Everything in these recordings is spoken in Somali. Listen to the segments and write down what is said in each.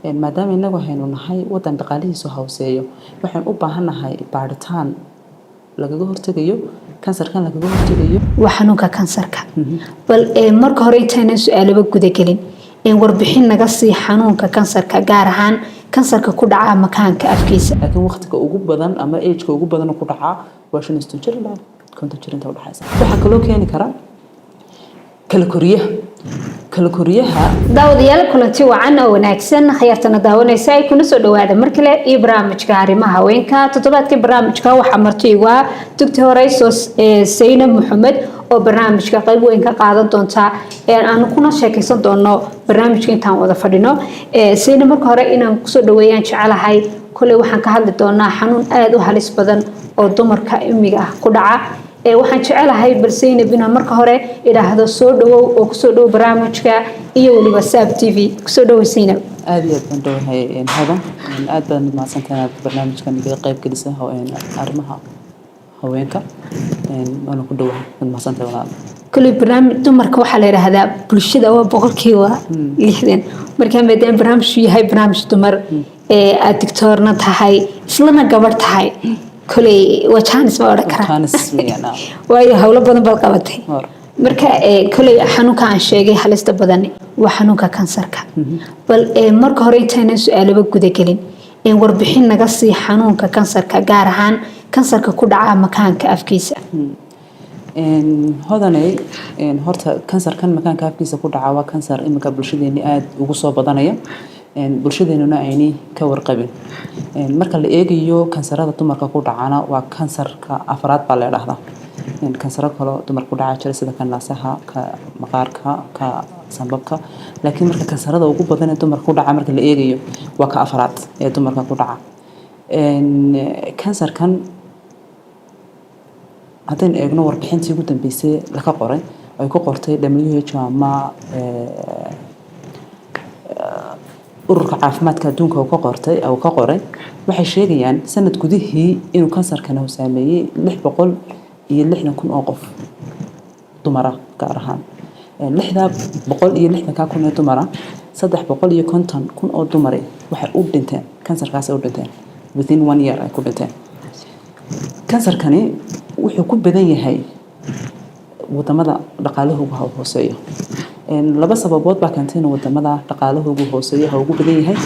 maadaama inagu haynu nahay wadan dhaqaalihiisu hooseeyo waxaan u baahanahay baaritaan lagaga hortagayo kansarkan lagaga hortagayo waa xanuunka kansarka bal marka hore intaana su'aalaba guda gelin warbixin naga sii xanuunka kansarka gaar ahaan kansarka ku dhaca makaanka afkiisa laakiin waqtiga ugu badan ama age-ka ugu badan ku dhaca waa 50 jir ilaa 50 jir inta u dhaxaysa waxa kaloo keeni kara kala koriyaha daawadayaal kulanti wacan oo wanaagsan khayartana daawanaysa ay kuna soo dhawaada markale iyo barnaamijka arrimaha haweenka toddobaadka barnaamijka waxa marti igu ah Dr. Horayso Zainab Maxamed oo barnaamijka qayb weyn ka qaadan doonta aan kuna sheekaysan doono barnaamijka intaan wada fadhino Zainab marka hore inaan ku soo dhaweeyaan jecelahay kulay waxaan ka hadli doonaa xanuun aad u halis badan oo dumarka imiga ku dhaca waxaan jecelahay bal Zainab inaan marka hore ilaahdo soo dhawow oo ku soo dhawow barnaamijka iyo waliba Saab TV ku soo dhawow Zainab aad iyo aad baan dhawahay hadan aad baan mahadsantahay barnaamijkan iga qayb gelisan arrimaha haweenka aan ku dhawahay mahadsantahay walaal kulli barnaamij dumarka waxa la yiraahdaa bulshada waa boqolkiiba 60 marka maadaama barnaamijku yahay barnaamij dumar aad doctorna tahay islana gabar tahay kulay wajaanis ma oran kara wajaanis miyana waayo hawlo badan bal qabatay marka kulay xanuunka aan sheegay halista badan waa xanuunka kansarka bal marka hore intaana su'aalaba guda gelin warbixin naga sii xanuunka kansarka gaar ahaan kansarka ku dhaca makaanka afkiisa hodanay horta kansarkan makaanka afkiisa ku dhaca waa kansar imika bulshadeena aad ugu soo badanaya bulshadeena ayni ka warqabin marka la eegayo kansarada dumarka ku dhacana waa kansarka afraad baa la yiraahdaa kansarada kale dumarka ku dhaca jira sida naasaha ka maqaarka ka sanbabka laakiin marka kansarada ugu badan ee dumarka ku dhaca marka la eegayo waa ka afraad ee dumarka ku dhaca kansarkan haddaan eegno warbixintii ugu dambeysay la ka qoray ay ku qortay WHO ama ururka caafimaadka adduunka oo ka qoray waxay sheegayaan sanad gudihii inuu kansarkan uu saameeyay 660,000 oo qof dumara gaar ahaan 660,000 oo dumara 350,000 oo dumare waxay u dhinteen kansarkaas u dhinteen within 1 year ay ku dhinteen kansarkani wuxuu ku badan yahay wadamada dhaqaalahooda hooseeyo laba sababood baa keentay in wadamada dhaqaalahooda hooseeyo ugu badan yahay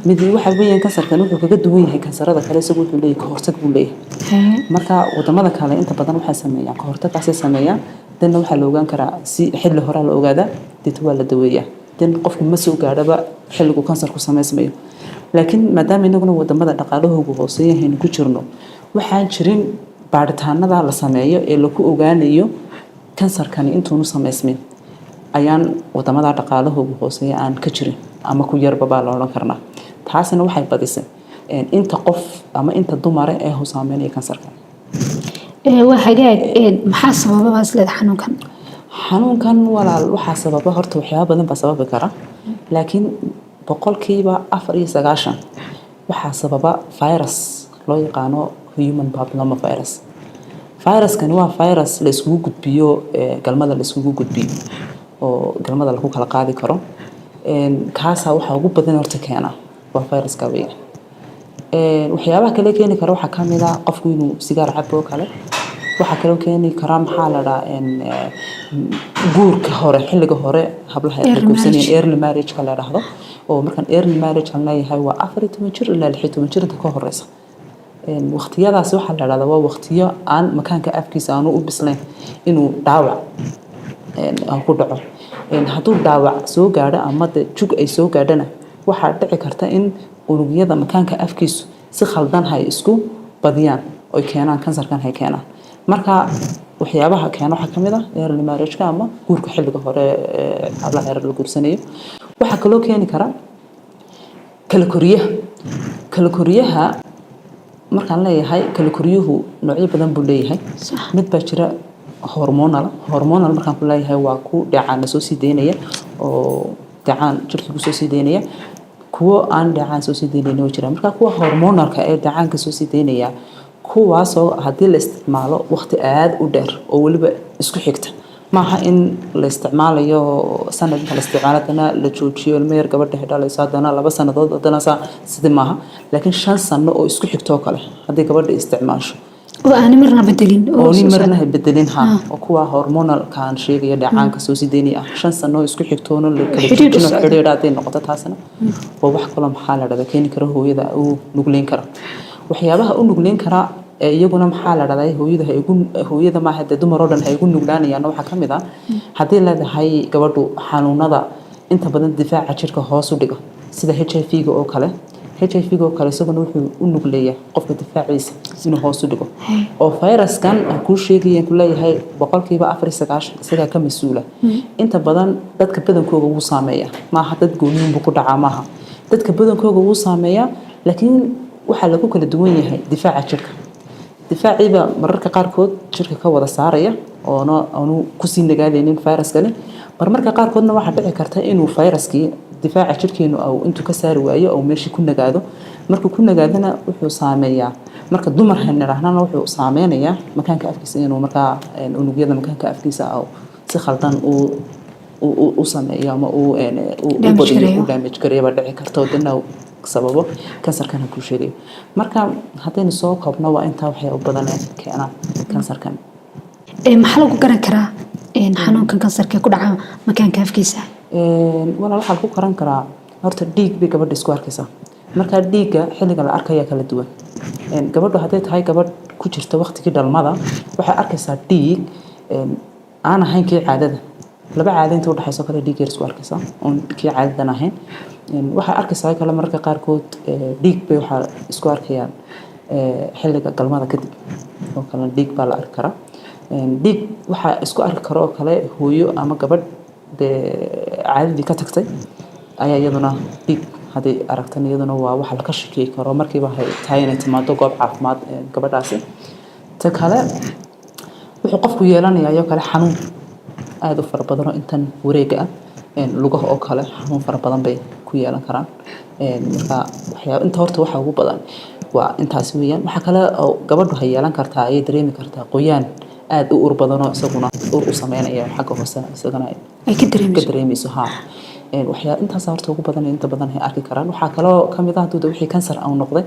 mid waxa weeyaan kansarkan wuxuu kaga duwan yahay kansarada kale isagu wuxuu leeyahay hortag buu leeyahay marka wadamada kale inta badan waxay sameeyaan hortagaas sameeyaan dan waxa la ogaan karaa si xilli hore la ogaada dib waa la daweeyaa dan qofku ma soo gaadhaba xilligu kansarku sameysmayo laakiin maadaama inaguna wadamada dhaqaalahooda hooseeyo aynu ku jirno waxaan jirin baaritaanada la sameeyo ee lagu ogaanayo kansarkan intuu sameysmay ayaan wadamada dhaqaalahooda hooseeyo aan ka jirin ama ku yarba baa la oran karnaa taasina waxay badisay inta qof ama inta dumar ee hoosaameenaya kansarkan waa hagaag maxaa sababa isla xanuunkan walaal waxa sababa horta waxyaabo badan ba sababi kara laakiin boqolkiiba 94 waxa sababa virus loo yaqaano human papilloma virus kan waa virus la isku gudbiyo galmada la isku gudbiyo oo galmada lagu kala qaadi karo kaasa waxa ugu badan horta keena waa virus ka weyn waxyaabaha kale keeni kara waxa kamid ah qofku inuu sigaar cabo kale waxa kale keeni kara maxaa la dhahaa guurka hore xilliga hore hablaha ay guursanayeen early marriage kala dhahdo oo markan early marriage aan leeyahay waa 14 jir ilaa 16 jir inta ka horeysa waqtiyadaas waxa la yiraahdaa waa waqtiyo aan makaanka afkiisa aanu u bislayn inuu dhaawac ku dhaco hadduu dhaawac soo gaadho ama jug ay soo gaadhana waxa dhici karta in unugyada makaanka afkiisu si khaldan hay isku badiyaan oo keenaan kansarkan hay keenaan marka waxyaabaha keena waxa kamid ah early marriage ama guurka xilliga hore hablaha yar la guursanayo waxa kaloo keeni kara kala koriyaha markaan leeyahay kala koriyuhu noocyo badan buu leeyahay mid baa jira hormonal markaan ku leeyahay waa ku dhacaan soo sii deynaya oo dhacaan jirka ku soo sii deynaya kuwa aan dhacaan soo sii deynaya jira marka kuwa hormonalka ee dhacaanka soo sii deynaya kuwaas oo hadii la isticmaalo waqti aad u dheer oo waliba isku xigta maaha in la isticmaalayo sanad inta la isticmaaladana la joojiyo ilmo yar gabadha xidhalayso haddana 2 sanadood haddana sidii maaha laakiin 5 sano oo isku xigtoo kale haddii gabadha isticmaasho oo aan marna bedelin oo ni marna bedelin oo kuwa hormonal kaan sheegaya dhacaanka soo sideeni 5 sano oo isku xigtoona la kala joojino xidhiidhaadeen noqoto taasna oo wax kale maxaa la dhada keeni karo hooyada uu nugleyn karo waxyaabaha uu nugleyn kara iyaguna maxaa la dhada hooyada ma hadda dumar oo dhan ay ugu nuglaanayaan waxa kamid ah hadii la dhahay gabadhu xanuunada inta badan difaaca jirka hoos u dhigo sida HIV-ga oo kale HIV-ga oo kale isaguna wuxuu u nugleeyaa qofka difaaciisa inuu hoos u dhigo oo viruskan ku sheegayeen ku leeyahay 4% isaga ka mas'uula inta badan dadka badankooda uu saameeyaa maaha dad gooniin ku dhacaa maaha dadka badankooda uu saameeyaa laakiin waxa lagu kala duwan yahay difaaca jirka difaaciiba mararka qaarkood jirka ka wada saaraya oo aanu ku sii nagaadeenin viruskani marmarka qaarkoodna waxa dhici karta inuu viruskii difaaca jirkeenu oo intuu ka saari waayo oo meeshii ku nagaado markuu ku nagaadana wuxuu saameeyaa marka dumar hanirahnana wuxuu saameynayaa makaanka afkiisa inuu marka unugyada makaanka afkiisa oo si khaldan u sameeyo ama uu damage gareeyo dhici karto dana sababo kansarkan ku sheegay marka hadaynu soo koobno waa inta waxay u badan keena kansarkan maxaa lagu garan karaa xanuunkan kansarka ku dhaca makaanka afkiisa wala waxa lagu garan karaa horta dhiig bay gabadha isku arkaysaa marka dhiiga xilliga la arkayo kala duwan gabadhu haday tahay gabadh ku jirta waqtigii dhalmada waxay arkaysaa dhiig aan ahayn kii caadada laba caado inta u dhaxayso kala dhiig yar isku arkaysaa oo kii caadadan ahayn waxa arkaysaa kala mararka qaarkood dhiig bay waxa isku arkayaan xilliga galmada kadib oo kala dhiig baa la arki karaa dhiig waxa isku arki karo kale hooyo ama gabadh caadadii ka tagtay ayaa iyaduna dhiig hadii aragtan iyaduna waa waxa la ka shaqeey karo markiiba hay tahay inay timaado goob caafimaad gabadhaasi ta kale wuxuu qofku yeelanayaa kale xanuun aad u fara badan oo intan wareega lugaha oo kale xanuun fara badan bay ku yeelan karaan marka waxyaabo inta horta waxa ugu badan waa intaas weeyaan waxa kale oo gabadhu hay yeelan kartaa ay dareemi kartaa qoyaan aad u ur badan oo isaguna ur u sameynaya xagga hoose isagana ay ka dareemayso waxyaa intaas horta ugu badan inta badan ay arki karaan waxa kale oo kamid ah dad wixii kansar aan noqday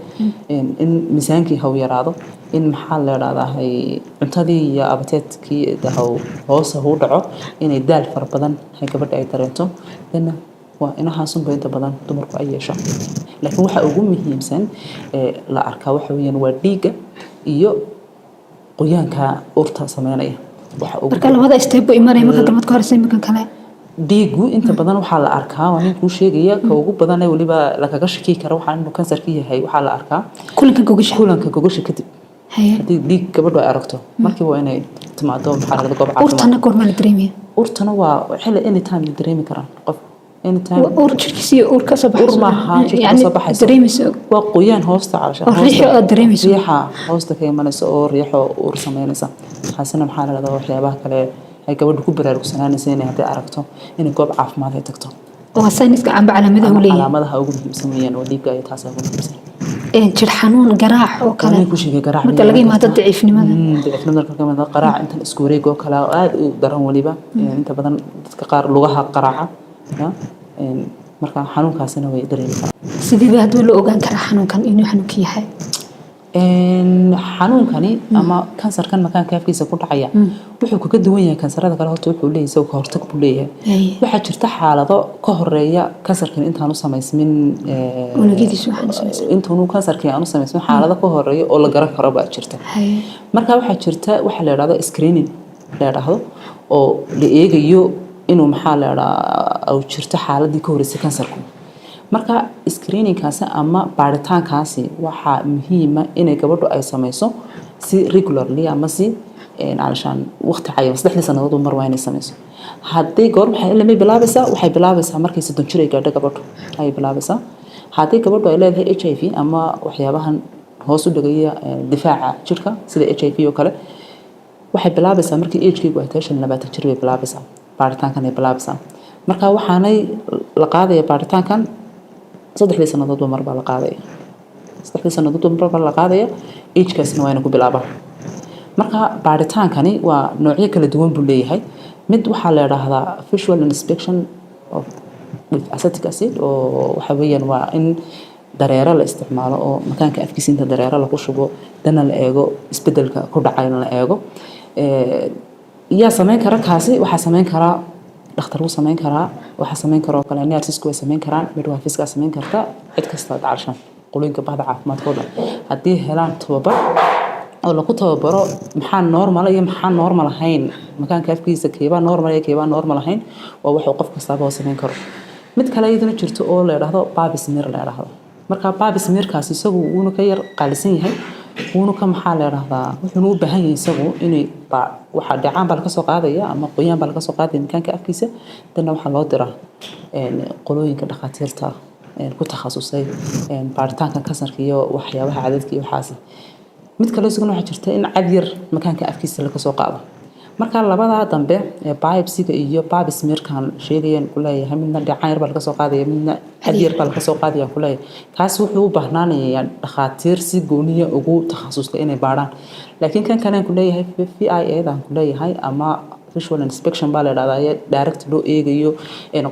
in miisaankii haw yaraado in maxaa la yiraahdaa cuntadii iyo abateedkii dahaw hoos u dhaco inay daal far badan ay gabadha ay dareento in waa inaha sunba inta badan dumarku ay yeesho laakiin waxa ugu muhiimsan la arkaa waxa weeyaan waa dhiiga iyo qoyaanka urta sameynaya waxa marka labada step ay maray marka damad ka horeysa markan kale dhiigu inta badan waxa la arkaa waa nin ku sheegaya ka ugu badan ee waliba la kaga shaki karo waxa inuu kansarka yahay waxa la arkaa kulanka gogasha kadib hadii dhiig gabadhu ay aragto markii waa inay timaado xaalada goob caafimaad urtana goorma la dareemiyo urtana waa xilli anytime la dareemi karaan qof anytime ur jirkiisa ur ka soo baxayso yani dareemiso waa qoyaan hoosta calasha hoosta dareemiso riixa hoosta ka imanayso oo riixo ur sameynaysa xasana maxaa la yiraahdaa waxyaabaha kale ay gabadhu ku baraarugsanaansay inay hadii aragto in goob caafimaad ay tagto oo sayniska aan calaamadaha u leeyahay calaamadaha ugu muhiimsan weeyaan oo dhiigga ay taas ugu muhiimsan jir xanuun garaac oo kale ku sheegay garaac marka laga yimaado daciifnimada ka mid ah garaac inta isku wareeg oo kale aad u daran waliba inta badan dadka qaar lugaha qaraaca marka xanuunkaasina way dareemi karaan sidii haduu la ogaan karaa xanuunkan inuu xanuunka yahay xanuunkani ama kansarkan makaanka afkiisa ku dhacaya wuxuu kaga duwan yahay kansarada kale horta wuxuu leeyahay ka hortag buu leeyahay waxa jirta xaalado ka horeeya kansarkan intaan u sameysmin unugyadiisu waxaan sameysmin intaan kansarkan aan u sameysmin xaalado ka horeeya oo la garan karo baa jirta marka waxa jirta waxa la yiraahdo screening la yiraahdo oo la eegayo inuu maxaa la yiraahdaa oo jirta xaaladii ka horeysay kansarku marka screeningkaas ama baaritaankaasi waxa muhiim ah in gabadhu ay sameyso si regularly ama si علشان وقت عيان صدق لسه نضو مر وين يسميسو هذي قرب حيل بلابسة وحي بلابسة مركز ستون شري قاعدة قبضه هاي بلابسة هذي قبضه إلى هذا HIV أما وحيابها هوسو دقيقة دفاع شركة سيدا HIV وكله وحي بلابسة مركز HIV وهتاش النبات الشري بلابسة بارتان كان بلابسة مركز وحاني لقاضي بارتان كان صدق لسه نضو مر بلقاضي صدق لسه نضو مر بلقاضي كاس نوينكو بلابه marka baaritaankani waa noocyo kala duwan buu leeyahay mid waxaa la yiraahdaa visual inspection of with acetic acid oo waxa weeyaan waa in dareere la isticmaalo oo makaanka afkiisa inta dareere lagu shubo dana la eego isbedelka ku dhacay la eego yaa sameyn kara kaasi waxa sameyn kara dhakhtar uu sameyn karaa waxa sameyn karo kale nurses-ku way sameyn karaan midwife-ka sameyn karta cid kasta dacalshan qoloyinka bahda caafimaadkooda haddii helaan tababar oo lagu tababaro maxaa normal iyo maxaa normal ahayn makaanka afkiisa keeba normal iyo keeba normal ahayn waa wax qof kasta oo sameyn karo mid kale iyaduna jirto oo la yiraahdo pap smear la yiraahdo marka pap smear-kaas isagu uu ka yar qaalisan yahay uu ka maxaa la yiraahdaa wuxuu u baahan yahay isagu inay waxa dhacaan bal ka soo qaadaya ama qoyaan bal ka soo qaadaya makaanka afkiisa dadna waxa loo diraa qolooyinka dhakhaatiirta ku takhasusay baaritaanka kansarka iyo waxyaabaha cadadka iyo waxaas mid kale isaguna waxa jirta in cad yar makaanka afkiisa laga soo qaado marka labada dambe biopsy-ga iyo pap smear-kan sheegayaan ku leeyahay midna dhacaan yar baa laga soo qaadaya midna cad yar baa laga soo qaadaya ku leeyahay kaas wuxuu u baahnaanayaa dhakhaatiir si gooniya ugu takhasuska inay baaraan laakiin kan kale aan ku leeyahay VIA-dan ku leeyahay ama visual inspection baa la yiraahdaa direct loo eegayo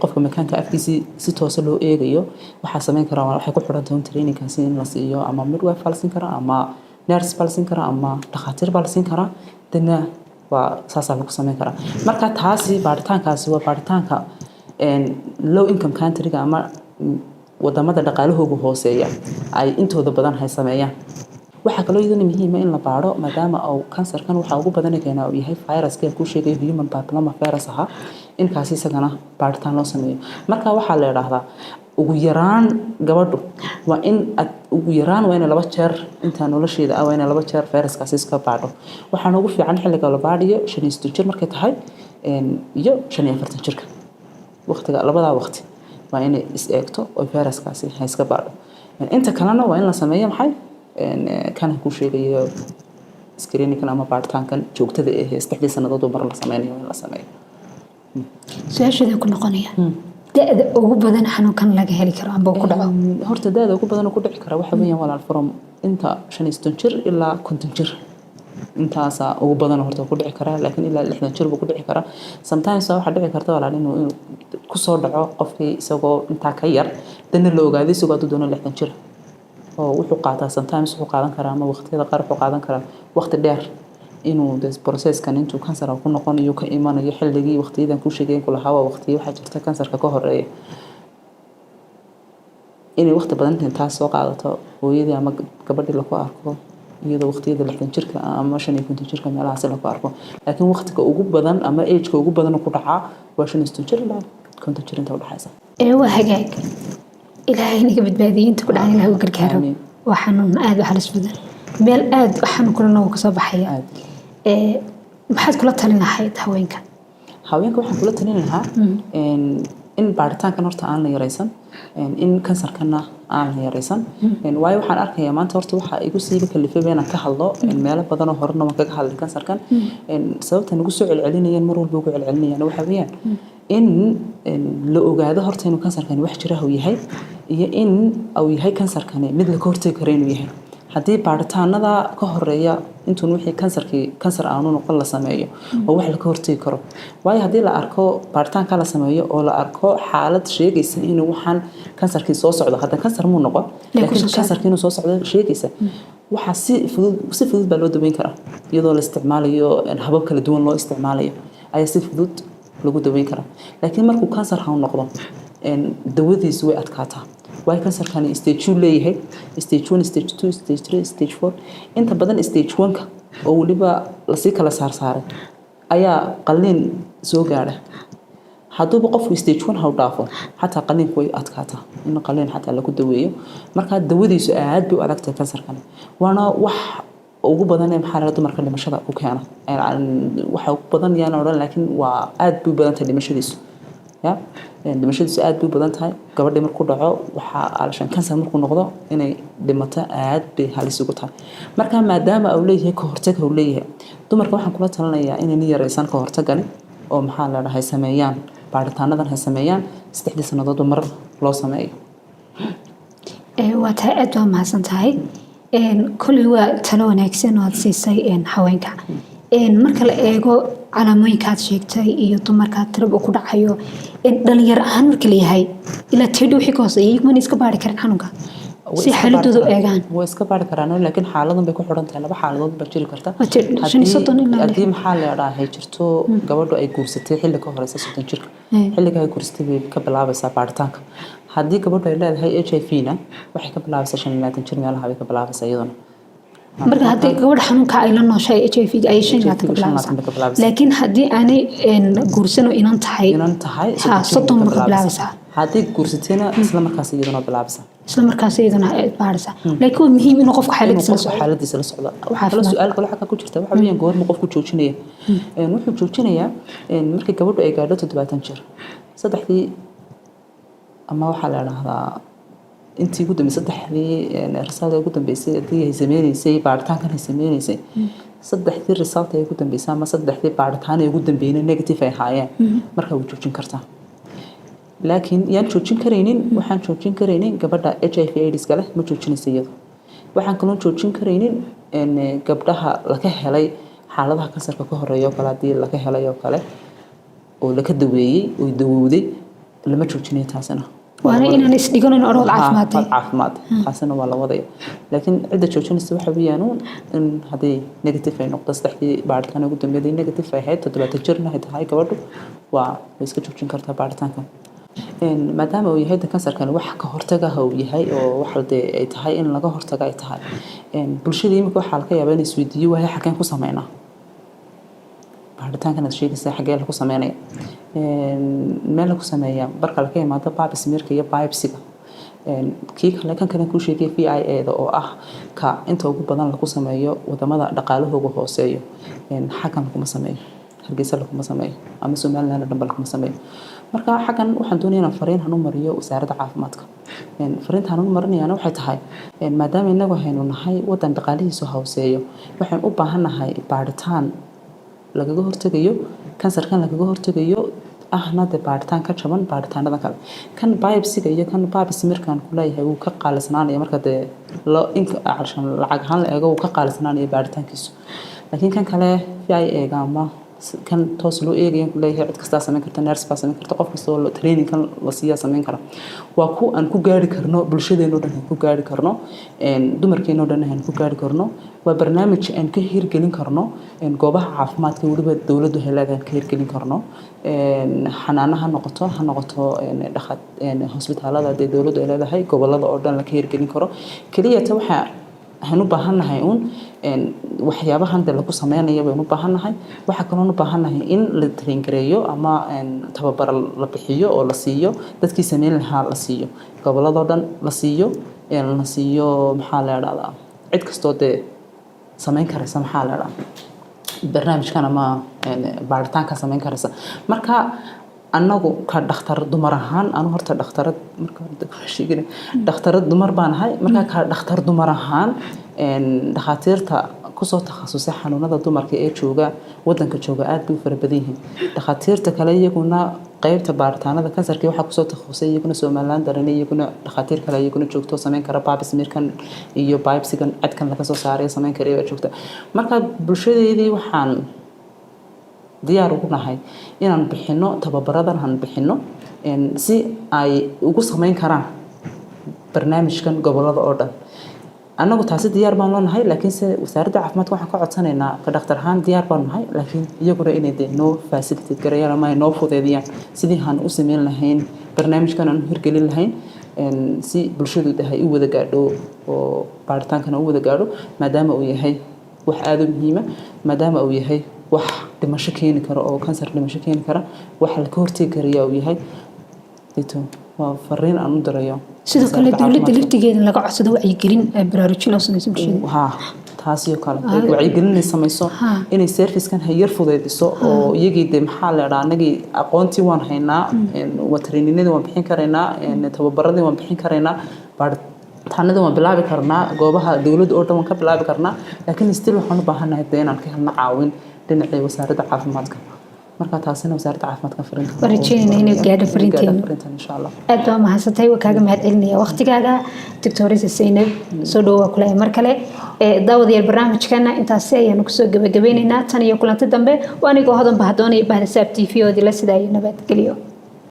qofka makaanka afkiisa si toos loo eegayo waxa sameyn kara waxay ku xiran tahay training-kaasi in la siiyo ama midwife falsin kara ama nurse falsin kara ama dhakhaatiir falsin kara dana waa saasa lagu sameyn karaa marka taasi baaritaankaasi waa baaritaanka low income country-ga ama wadamada dhaqaalahooda hooseeya ay intooda badan hay sameeyaan waxa kale oo iyaduna muhiim ah in la baaro maadaama uu kansarkan waxa ugu badan keenaa uu yahay virus-ka ku sheegay human papilloma virus aha in kaasi isagana baaritaan loo sameeyo marka waxa la yiraahdaa ugu yaraan gabadhu waa in ugu yaraan waa in 2 jeer inta nolosheeda waa in 2 jeer virus-kaasi iska baadho waxaan ugu fiican xilliga la baadhiyo 5 jir markay tahay iyo 45 jirka waqtiga labada waqti waa in is eegto oo virus-kaasi ha iska baadho inta kalena waa in la sameeyo maxay kan ku sheegayo screening ama baaritaankan joogtada ah 3 sanadood mar la sameeyo in la sameeyo su'aashada ku noqonaya da'da ugu badan xanuunkan laga heli karo amba ku dhaco horta da'da ugu badan ku dhici kara waxa weeyaan walaal from inta 5 jir ilaa 50 jir intaas ugu badan horta ku dhici kara laakiin ilaa 60 jir buu ku dhici kara sometimes waxa dhici karta walaal inuu ku soo dhaco qofkii isagoo inta ka yar dana la ogaaday isagoo doono 60 jir oo wuxuu qaataa sometimes wuxuu qaadan karaa ama waqtiyada qaar wuxuu qaadan karaa waqti dheer inuu this process-kan intuu kansar ku noqonayo ka imanayo xilligii waqtiyadan ku sheegeen kula hawa waqtiyo waxa jirta kansarka ka horeeya inay waqti badan taas soo qaadato hooyadii ama gabadhii la ku arko iyadoo waqtiyada 60 jirka ama 50 jirka meelahaas la ku arko laakiin waqtiga ugu badan ama age-ka ugu badan ku dhaca waa 50 jir ilaa 50 jir inta u dhaxaysa waa hagaag ilaahay inaga badbaadiyo inta ku dhacay ilaahay u gargaaro waxaan aad u halis badan meel aad waxaan kulana ka soo baxaya maxaad kula talin lahayd haweenka waxaan kula talin lahaa in baaritaankan horta aan la yareysan in kansarkana aan la yareysan waayo waxaan arkayaa maanta horta waxa igu siiba kalifay inaan ka hadlo meelo badan oo horena waan kaga hadlay kansarkan sababta nagu soo celcelinayaan mar walba ugu celcelinayaan waxa weeyaan in la ogaado horta inuu kansarkani wax jira uu yahay iyo in uu yahay kansarkani mid la hortagi karo inuu yahay haddii baaritaanada ka horeeya intuu wixii kansar aanu noqon la sameeyo oo wax la ka hortagi karo waayo haddii la arko baaritaanka la sameeyo oo la arko xaalad sheegaysa inuu waxaan kansarkii soo socdo hadda kansar muu noqon laakiin kansarkii inuu soo socdo sheegaysa waxa si fudud baa loo daweyn karaa iyadoo la isticmaalayo habab kala duwan loo isticmaalayo ayaa si fudud lagu daweyn karaa laakiin markuu kansar ha noqdo dawadiisu way adkaataa way kansarkani stage 2 leeyahay stage 1 stage 2 stage 3 stage 4 inta badan stage 1ka oo waliba la sii kala saaray ayaa qalliin soo gaara hadduu qofku stage 1 ha u dhaafo xataa qalliinku way adkaataa in qalliin xataa lagu daweeyo marka dawadiisu aad bay u adagtahay kansarkani waana wax ugu badan ee maxaa la dumarka dhimashada ku keena waxa ugu badan yaan oran laakiin waa aad bay badan tahay dhimashadiisu ya dhimashadiisu aad bay badan tahay gabadha markuu dhaco waxa alashan kansar markuu noqdo inay dhimato aad bay halis ugu tahay marka maadaama uu leeyahay ka hortag uu leeyahay dumarka waxaan kula talinayaa inay yareysan ka hortagani oo maxaa la dhahay sameeyaan baaritaanadan ha sameeyaan 3 sanadood mar loo sameeyo waa tahay aad waa mahadsan tahay kulli waa talo wanaagsan oo aad siisay haweenka marka la eego calaamooyinkaad sheegtay iyo dumarkaad tiraba ku dhacayo dhalinyaro ahaan marka leeyahay ilaa teedho wixii ka hooseeya iyaguna iska baari karin xanuunka si xaaladooda u eegaan way iska baari karaan laakiin xaaladan bay ku xidhan tahay laba xaaladood baa jiri karta haddii maxaa la dhahay jirto gabadhu ay guursatay xilli ka horeysa 30 jirka xilliga ay guursatay bay ka bilaabaysaa baaritaanka haddii gabadhu ay leedahay HIV-na waxay ka bilaabaysaa 25 jir meelaha bay ka bilaabaysaa iyaduna marka haddii gabadha xanuunka ay la nooshay HIV ay 25 ka bilaabaysaa laakiin haddii aanay guursano inan tahay 30 ka bilaabaysaa haddii guursatayna isla markaas iyaduna bilaabaysaa isla markaas iyaduna baaraysaa laakiin waa muhiim inuu qofka xaaladiisa la socdo waxa su'aal kale waxa ku jirta waxa weeyaan goorma qofku joojinaya wuxuu joojinayaa markii gabadhu ay gaadho 70 jir saddexdii ama waxa la yiraahdaa intii ugu dambeysay saddexdii risaal ugu dambeysay hadii ay sameeysay baaritaankan ay sameeysay saddexdii risaal ay ugu dambeysay ama saddexdii baaritaan ay ugu dambeeyeen negative ay haayeen marka uu joojin kartaa laakiin yaan joojin kareynin waxaan joojin kareynin gabadha HIV AIDS kale ma joojinayso iyadu waxaan kaloo joojin kareynin gabdhaha laga helay xaaladaha kansarka ka horeeyo kala hadii laga helay oo kale oo laga daweeyay oo dawowday lama joojinayo taasina waana inaan isdhiganin orod caafimaad taasina waa la wadaya laakiin cidda joojinaysa waxa weeyaan in hadii negative ay noqdo saddexdii baaritaan ugu dambeeyay negative ay ahayd 70 jirna ay tahay gabadhu waa iska joojin kartaa baaritaanka maadaama uu yahay kansarkan wax ka hortaga uu yahay oo wax ay tahay in laga hortaga ay tahay bulshada imika waxa laga yaabaa in isweydiiyo waxa xaqeen ku sameeyna baaritaankan aad sheegaysaa xagee la ku sameeynaya meel la ku sameeyaa barka laga yimaado pap smearka iyo biopsy-ga kii kale kan kale ku sheegay VIA-da oo ah ka inta ugu badan lagu sameeyo wadamada dhaqaalahooda hooseeyo xaqan kuma sameeyo hargeysa lagu sameeyo ama Soomaaliland dhanba lagu sameeyo marka xaqan waxaan doonayaa fariin hanu mariyo wasaaradda caafimaadka fariinta hanu marinayana waxay tahay maadaama inagu hayno nahay wadan dhaqaalihiisa hooseeyo waxaan u baahanahay baaritaan lagaga hortagayo kansarkan lagaga hortagayo ahna baaritaan ka jaban baaritaanada kale kan biopsy-ga iyo kan pap smearkan kuleeyahay uu ka qaalisanaanayo marka inka acshan lacag ahaan la eego uu ka qaalisanaanayo baaritaankiisu laakiin kan kale VIA-ga ama kan toos loo eegayo kuleeyahay cid kasta sameyn karta nurse baa sameyn karta qof kasta oo training kan la siiya sameyn kara waa ku aan ku gaari karno bulshadeena dhan ku gaari karno dumarkeena dhan aan ku gaari karno waa barnaamij aan ka hirgelin karno goobaha caafimaadka waliba dawladdu helayaan ka hirgelin karno xanaanaha noqoto dhakhad hospitaalada dawladdu ay leedahay gobolada oo dhan la ka hirgelin karo kaliya ta waxa waxaan u baahanahay waxyaabahan lagu sameeyay baan u baahanahay waxa kale oo u baahanahay in la train gareeyo ama tababar la bixiyo oo la siiyo dadkii sameyn lahaa la siiyo gobolada dhan la siiyo maxaa la yiraahdaa cid kastoo sameyn karaysa maxaa la yiraahdaa barnaamijkan ama baaritaanka sameyn karaysa marka anagu ka dhakhtar dumar ahaan anu horta dhakhtarad marka sheegay dhakhtarad dumar baan ahay marka ka dhakhtar dumar ahaan dhakhaatiirta ku soo takhasusay xanuunada dumarka ee jooga wadanka jooga aad bay fara badan yihiin dhakhaatiirta kale iyaguna qaybta baaritaanada kansarka waxa ku soo takhasusay iyaguna Soomaaliland daranay iyaguna dhakhaatiir kale iyaguna joogto sameyn kara pap smearkan iyo biopsy-gan cadkan laga soo saaray sameyn kara ee joogta marka bulshadeedii waxaan diyaar ugu nahay inaan bixino tababaradan aan bixino si ay ugu sameyn karaan barnaamijkan gobolada oo dhan anagu taasi diyaar baan leenahay laakiin wasaaradda caafimaadka waxaan ka codsanaynaa ka dhakhtar ahaan diyaar baan nahay laakiin iyaguna inay noo facilitate gareeyaan ama noo fudeediyaan sidii aan u sameyn lahayn barnaamijkan aan hirgelin lahayn si bulshadu ay u wada gaadho oo baaritaankan u wada gaadho maadaama uu yahay wax aad u muhiim ah maadaama uu yahay wax dhimasho keeni kara oo kansar dhimasho keeni kara wax la ka hortagi karayaa uu yahay waa fariin aan u dirayo sidoo kale dawladda laftigeeda laga codsado wacyigelin baraarujin oo samayso bulshada taasi oo kale wacyigelin samayso inay service-kan hayar fudaydiso oo iyagii maxaa la yiraahdaa anagii aqoontii waan haynaa training-nada waan bixin karaynaa tababaradii waan bixin karaynaa baaritaanada waan bilaabi karnaa goobaha dawladda oo dhan waan ka bilaabi karnaa laakiin still waxaan u baahanahay inaan ka helno caawin dhinaca wasaaradda caafimaadka marka taasina wasaaradda caafimaadka fariinta warjinayna inay gaadho fariinteena insha Allah aad baa mahadsantahay wakaaga mahadcelinaya waqtigaaga Doctoressa Zainab soo dhawaad kula mar kale daawadayaal barnaamijkana intaas ayaan ku soo gabagabeynayna tan iyo kulanti dambe waa aniga hodan bahdoon ee bahda SAB TV oo dila sidaa nabad geliyo